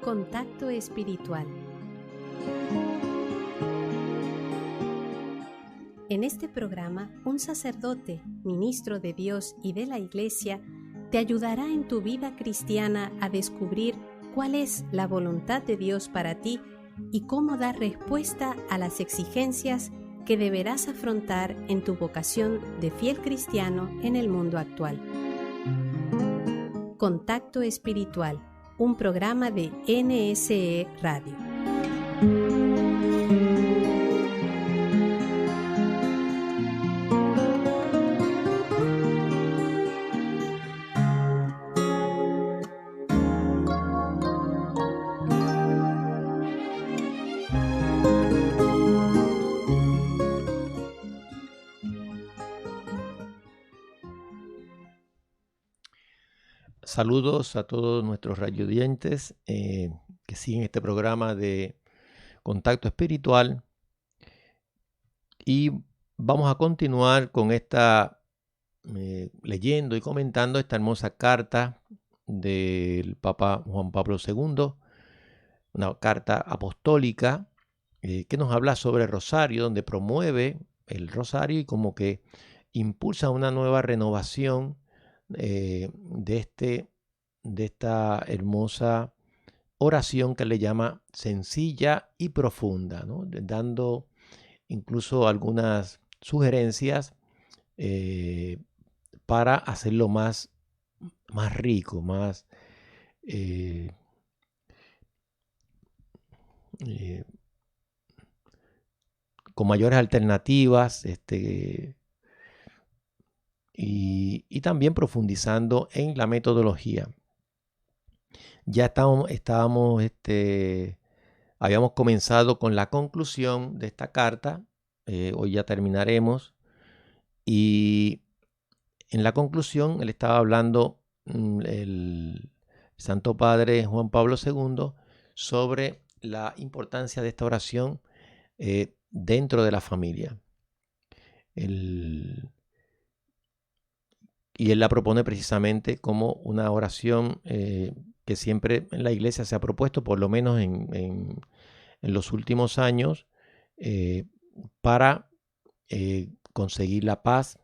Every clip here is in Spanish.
Contacto espiritual. En este programa, un sacerdote, ministro de Dios y de la Iglesia, te ayudará en tu vida cristiana a descubrir cuál es la voluntad de Dios para ti y cómo dar respuesta a las exigencias que deberás afrontar en tu vocación de fiel cristiano en el mundo actual. Contacto espiritual, un programa de NSE Radio. Saludos a todos nuestros radioyentes que siguen este programa de Contacto Espiritual, y vamos a continuar con esta leyendo y comentando esta hermosa carta del Papa Juan Pablo II, una carta apostólica que nos habla sobre el rosario, donde promueve el rosario y como que impulsa una nueva renovación de esta hermosa oración que le llama sencilla y profunda, ¿no? Dando incluso algunas sugerencias para hacerlo más rico, más con mayores alternativas, y también profundizando en la metodología. Ya habíamos comenzado con la conclusión de esta carta, hoy ya terminaremos, y en la conclusión él estaba hablando, el Santo Padre Juan Pablo II, sobre la importancia de esta oración dentro de la familia. Y él la propone precisamente como una oración que siempre en la Iglesia se ha propuesto, por lo menos en los últimos años, para conseguir la paz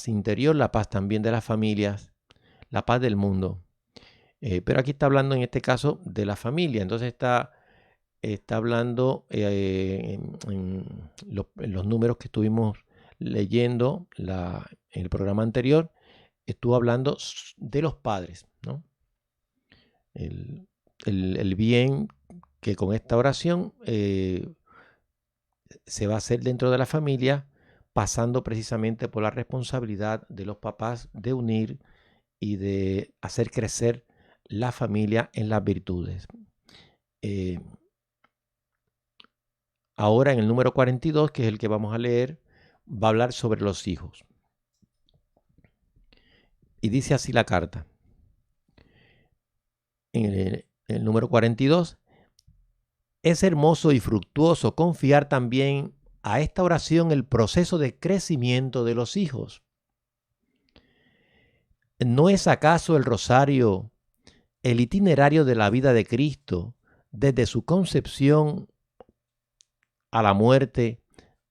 interior, la paz también de las familias, la paz del mundo. Pero aquí está hablando en este caso de la familia. Entonces está hablando en los números que estuvimos leyendo en el programa anterior, estuvo hablando de los padres, ¿no? El bien que con esta oración se va a hacer dentro de la familia, pasando precisamente por la responsabilidad de los papás de unir y de hacer crecer la familia en las virtudes. Ahora en el número 42, que es el que vamos a leer, va a hablar sobre los hijos. Y dice así la carta. En el número 42, es hermoso y fructuoso confiar también a esta oración el proceso de crecimiento de los hijos. ¿No es acaso el rosario el itinerario de la vida de Cristo desde su concepción a la muerte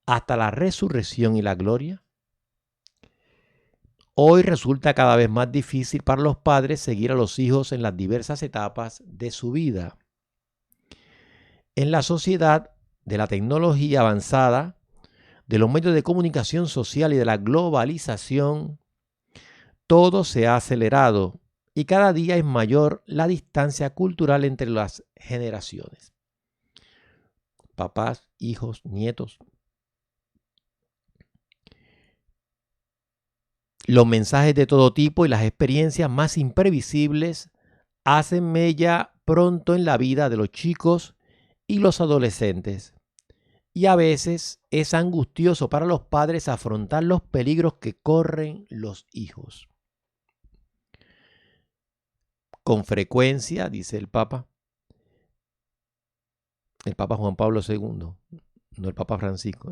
hasta la resurrección y la gloria? Hoy resulta cada vez más difícil para los padres seguir a los hijos en las diversas etapas de su vida. En la sociedad de la tecnología avanzada, de los medios de comunicación social y de la globalización, todo se ha acelerado y cada día es mayor la distancia cultural entre las generaciones. Papás, hijos, nietos. Los mensajes de todo tipo y las experiencias más imprevisibles hacen mella pronto en la vida de los chicos y los adolescentes. Y a veces es angustioso para los padres afrontar los peligros que corren los hijos. Con frecuencia, dice el Papa Juan Pablo II, no el Papa Francisco,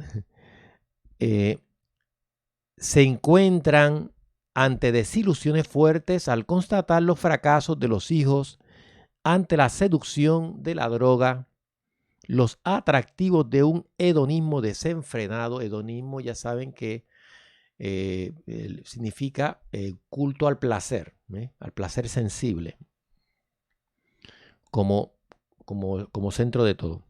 se encuentran ante desilusiones fuertes al constatar los fracasos de los hijos, ante la seducción de la droga, los atractivos de un hedonismo desenfrenado. Hedonismo, ya saben que significa culto al placer sensible, como centro de todo.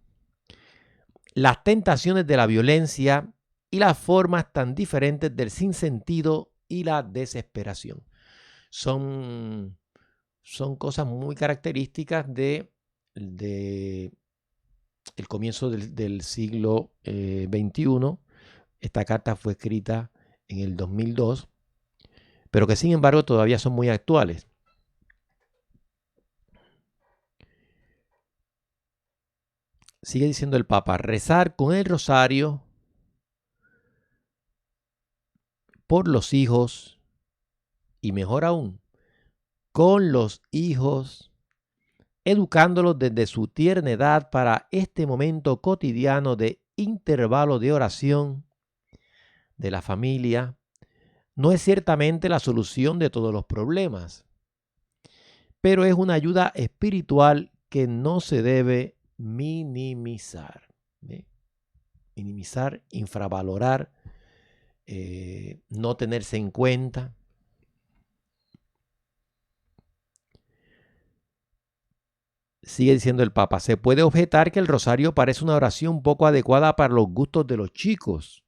Las tentaciones de la violencia y las formas tan diferentes del sinsentido y la desesperación. Son cosas muy características de el comienzo del siglo XXI. Esta carta fue escrita en el 2002, pero que sin embargo todavía son muy actuales. Sigue diciendo el Papa: rezar con el rosario por los hijos, y mejor aún, con los hijos, educándolos desde su tierna edad para este momento cotidiano de intervalo de oración de la familia, no es ciertamente la solución de todos los problemas, pero es una ayuda espiritual que no se debe minimizar. Minimizar, infravalorar, no tenerse en cuenta. Sigue diciendo el Papa: se puede objetar que el rosario parece una oración poco adecuada para los gustos de los chicos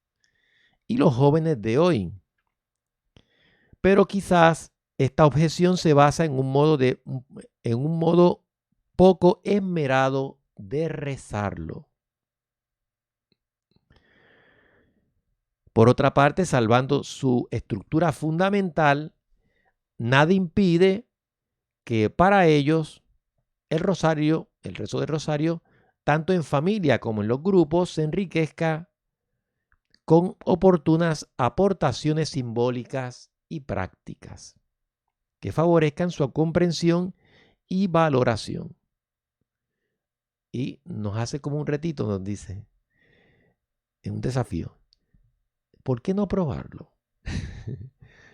y los jóvenes de hoy. Pero quizás esta objeción se basa en un modo poco esmerado de rezarlo. Por otra parte, salvando su estructura fundamental, nada impide que para ellos el rezo del rosario, tanto en familia como en los grupos, se enriquezca con oportunas aportaciones simbólicas y prácticas que favorezcan su comprensión y valoración. Y nos hace como un retito, nos dice, es un desafío. ¿Por qué no probarlo?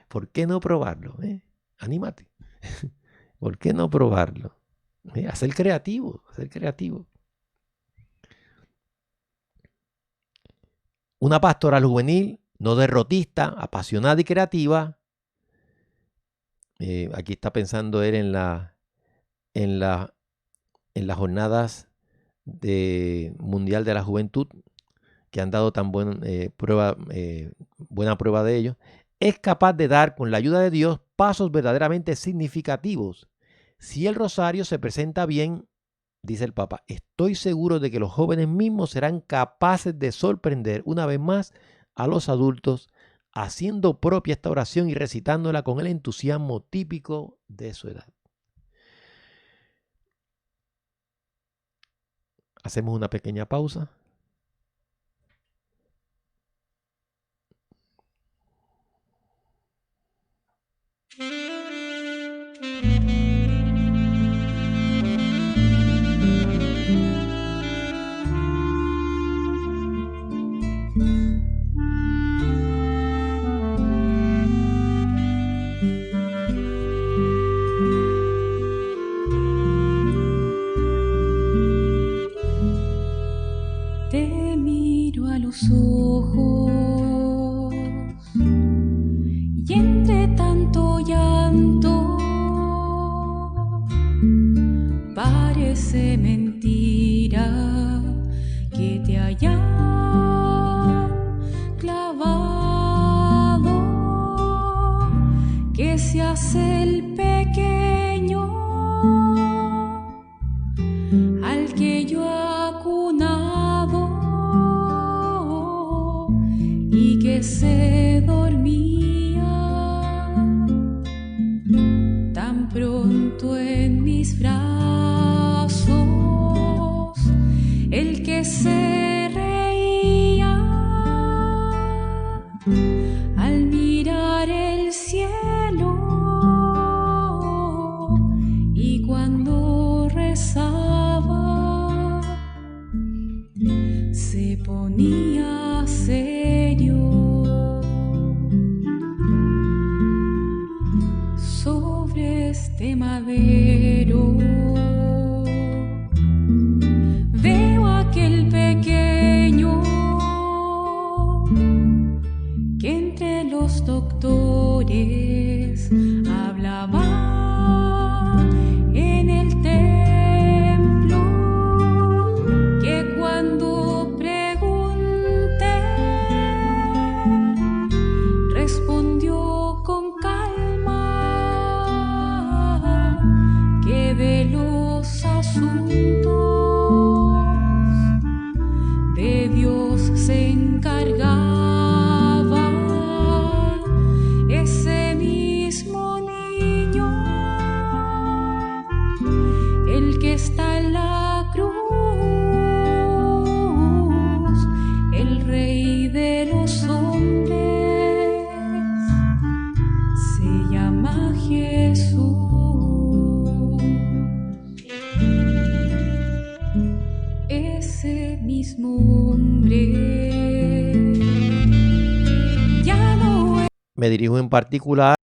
¿Por qué no probarlo? Anímate. ¿Por qué no probarlo? A ser creativo, Una pastoral juvenil, no derrotista, apasionada y creativa. Aquí está pensando él en las jornadas mundial de la juventud, que han dado tan buena prueba de ello. Es capaz de dar, con la ayuda de Dios, pasos verdaderamente significativos. Si el rosario se presenta bien, dice el Papa, estoy seguro de que los jóvenes mismos serán capaces de sorprender una vez más a los adultos, haciendo propia esta oración y recitándola con el entusiasmo típico de su edad. Hacemos una pequeña pausa. Te miro a los ojos y entre tanto llanto parece mentira que te hayan clavado, que seas el pequeño al que yo y que se dormía tan pronto en mis brazos, el que se reía al mirar el cielo este madero. Veo aquel pequeño que entre los doctores hablaba en el templo, que cuando pregunté respondió con calma que de los asuntos de Dios se encargaba ese mismo niño, el que está en la cruz, el Rey de los hombres, se llama Jesús. Ese mismo hombre ya no es. Me dirijo en particular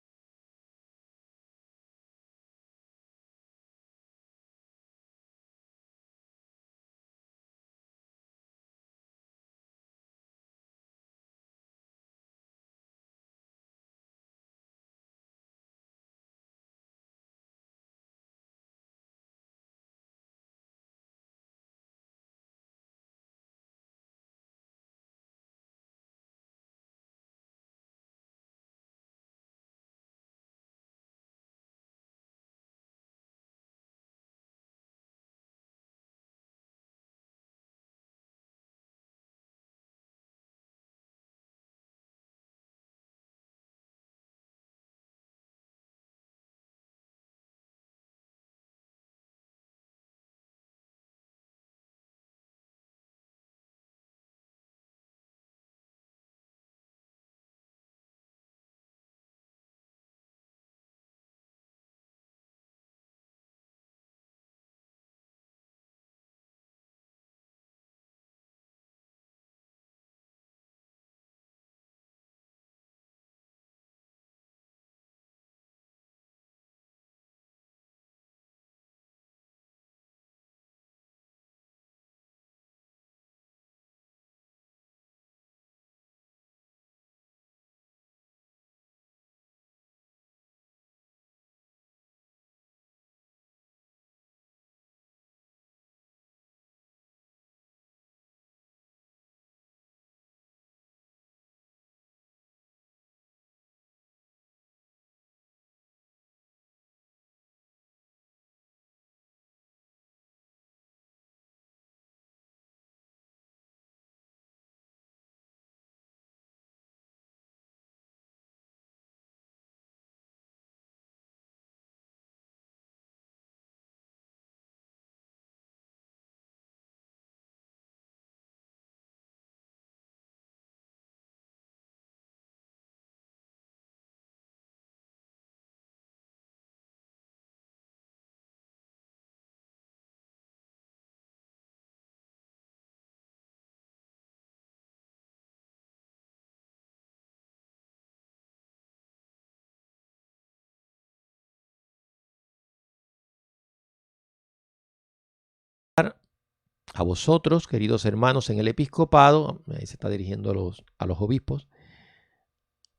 a vosotros, queridos hermanos, en el episcopado, ahí se está dirigiendo a los obispos,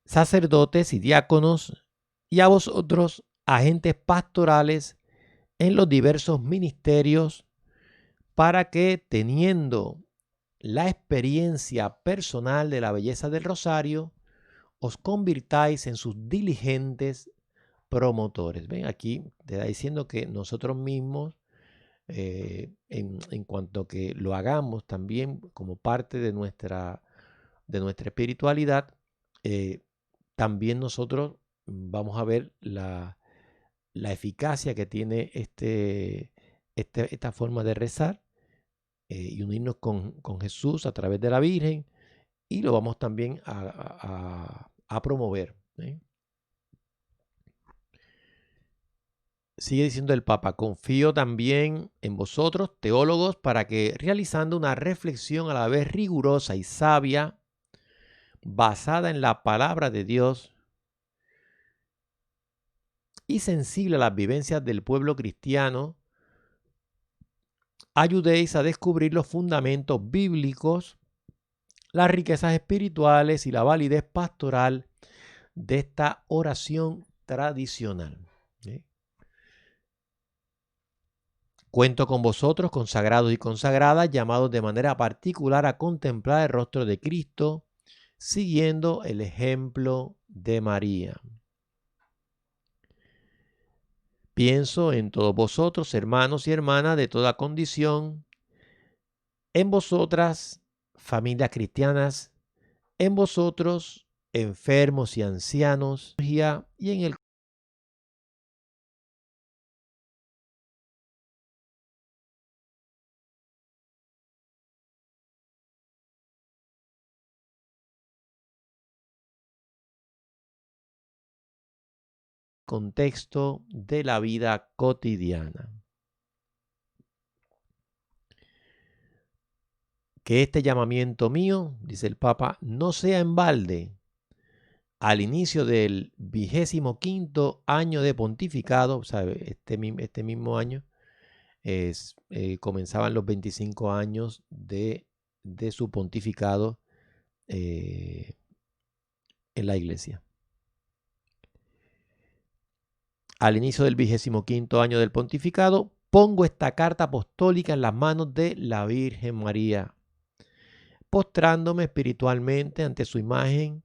sacerdotes y diáconos, y a vosotros, agentes pastorales en los diversos ministerios, para que, teniendo la experiencia personal de la belleza del rosario, os convirtáis en sus diligentes promotores. Ven, aquí te está diciendo que nosotros mismos, en cuanto que lo hagamos también como parte de nuestra espiritualidad, también nosotros vamos a ver la eficacia que tiene esta forma de rezar y unirnos con Jesús a través de la Virgen, y lo vamos también a promover. Sigue diciendo el Papa: confío también en vosotros, teólogos, para que, realizando una reflexión a la vez rigurosa y sabia, basada en la palabra de Dios y sensible a las vivencias del pueblo cristiano, ayudéis a descubrir los fundamentos bíblicos, las riquezas espirituales y la validez pastoral de esta oración tradicional. ¿Sí? Cuento con vosotros, consagrados y consagradas, llamados de manera particular a contemplar el rostro de Cristo, siguiendo el ejemplo de María. Pienso en todos vosotros, hermanos y hermanas de toda condición, en vosotras, familias cristianas, en vosotros, enfermos y ancianos, y en el contexto de la vida cotidiana. Que este llamamiento mío, dice el Papa, no sea en balde. Al inicio del 25º año de pontificado, o sea, este mismo año, comenzaban los 25 años de su pontificado en la Iglesia. Al inicio del 25º año del pontificado, pongo esta carta apostólica en las manos de la Virgen María, postrándome espiritualmente ante su imagen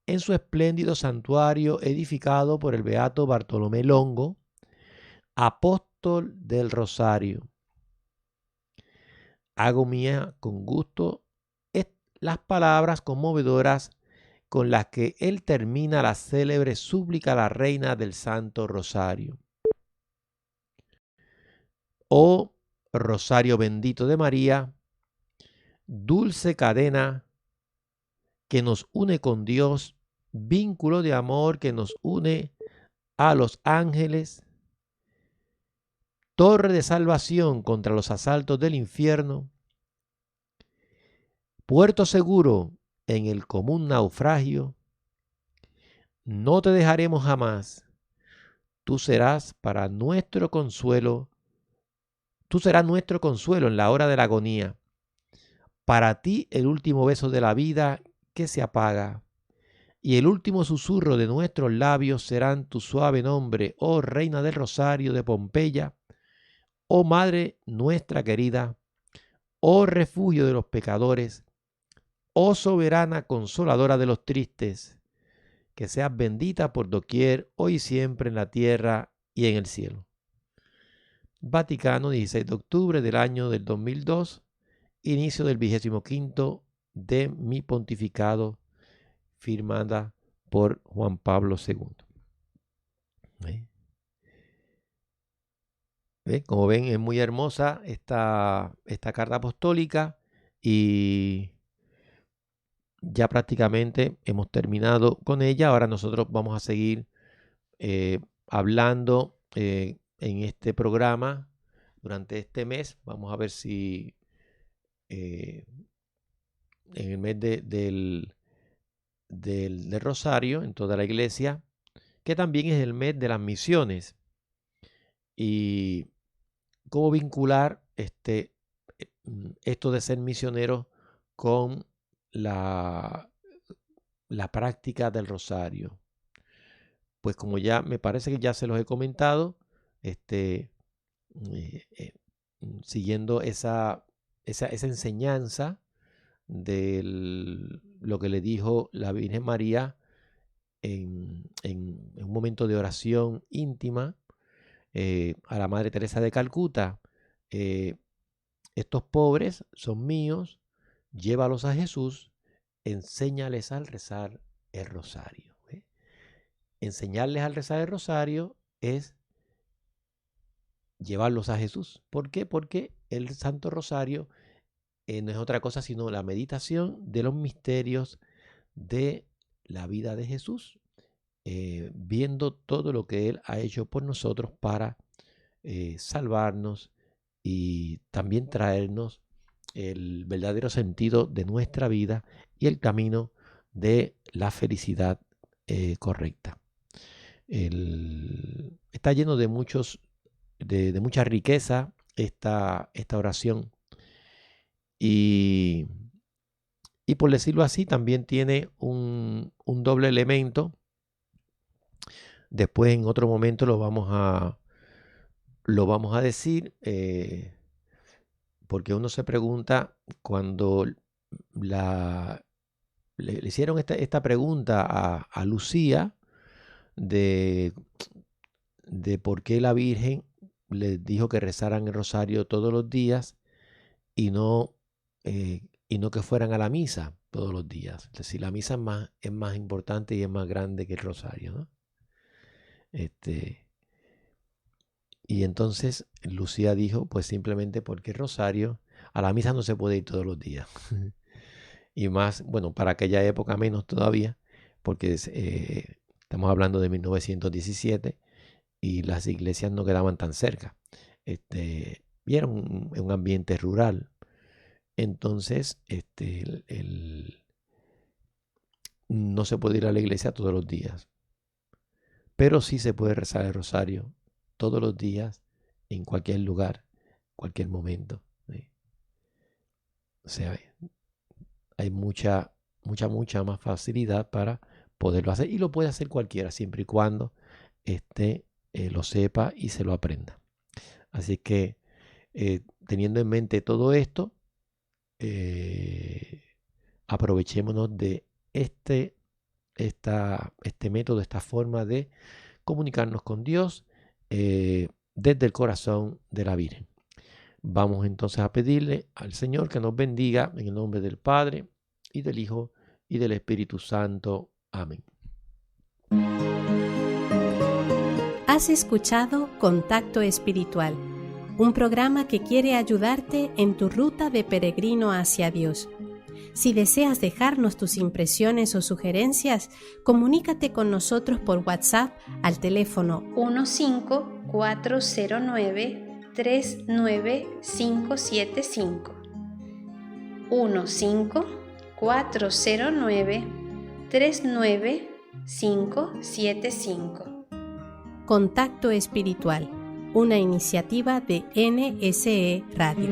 en su espléndido santuario edificado por el beato Bartolomé Longo, apóstol del Rosario. Hago mía con gusto las palabras conmovedoras con las que él termina la célebre súplica a la Reina del Santo Rosario. Oh Rosario bendito de María, dulce cadena que nos une con Dios, vínculo de amor que nos une a los ángeles, torre de salvación contra los asaltos del infierno, puerto seguro en el común naufragio, no te dejaremos jamás. Tú serás para nuestro consuelo, tú serás nuestro consuelo en la hora de la agonía. Para ti el último beso de la vida que se apaga y el último susurro de nuestros labios serán tu suave nombre, oh Reina del Rosario de Pompeya, oh Madre nuestra querida, oh refugio de los pecadores, oh soberana consoladora de los tristes, que seas bendita por doquier, hoy y siempre en la tierra y en el cielo. Vaticano, 16 de octubre del año del 2002, inicio del 25º de mi pontificado, firmada por Juan Pablo II. Como ven, es muy hermosa esta carta apostólica y ya prácticamente hemos terminado con ella. Ahora nosotros vamos a seguir hablando en este programa durante este mes. Vamos a ver si en el mes del Rosario, en toda la iglesia, que también es el mes de las misiones, y cómo vincular esto de ser misionero con la práctica del rosario. Pues como ya me parece que ya se los he comentado, siguiendo esa enseñanza de lo que le dijo la Virgen María en un momento de oración íntima a la Madre Teresa de Calcuta. Estos pobres son míos, llévalos a Jesús, enséñales al rezar el rosario. Enseñarles al rezar el rosario es llevarlos a Jesús. ¿Por qué? Porque el Santo Rosario no es otra cosa sino la meditación de los misterios de la vida de Jesús, viendo todo lo que Él ha hecho por nosotros para salvarnos y también traernos el verdadero sentido de nuestra vida y el camino de la felicidad correcta. Está lleno de mucha riqueza esta oración. Y por decirlo así, también tiene un doble elemento. Después en otro momento lo vamos a decir, porque uno se pregunta cuando le hicieron esta pregunta a Lucía de por qué la Virgen les dijo que rezaran el rosario todos los días y no que fueran a la misa todos los días. Es decir, la misa es más importante y es más grande que el rosario, ¿no? Y entonces Lucía dijo, pues simplemente porque el rosario, a la misa no se puede ir todos los días. Y más, bueno, para aquella época menos todavía, porque estamos hablando de 1917 y las iglesias no quedaban tan cerca. Y era un ambiente rural. Entonces, no se puede ir a la iglesia todos los días. Pero sí se puede rezar el rosario todos los días, en cualquier lugar, cualquier momento. ¿Sí? O sea, hay mucha más facilidad para poderlo hacer. Y lo puede hacer cualquiera, siempre y cuando lo sepa y se lo aprenda. Así que, teniendo en mente todo esto, aprovechémonos de este método, esta forma de comunicarnos con Dios desde el corazón de la Virgen. Vamos entonces a pedirle al Señor que nos bendiga en el nombre del Padre y del Hijo y del Espíritu Santo. Amén. Has escuchado Contacto Espiritual, un programa que quiere ayudarte en tu ruta de peregrino hacia Dios. Si deseas dejarnos tus impresiones o sugerencias, comunícate con nosotros por WhatsApp al teléfono 15409-39575. 15409-39575. Contacto Espiritual, una iniciativa de NSE Radio.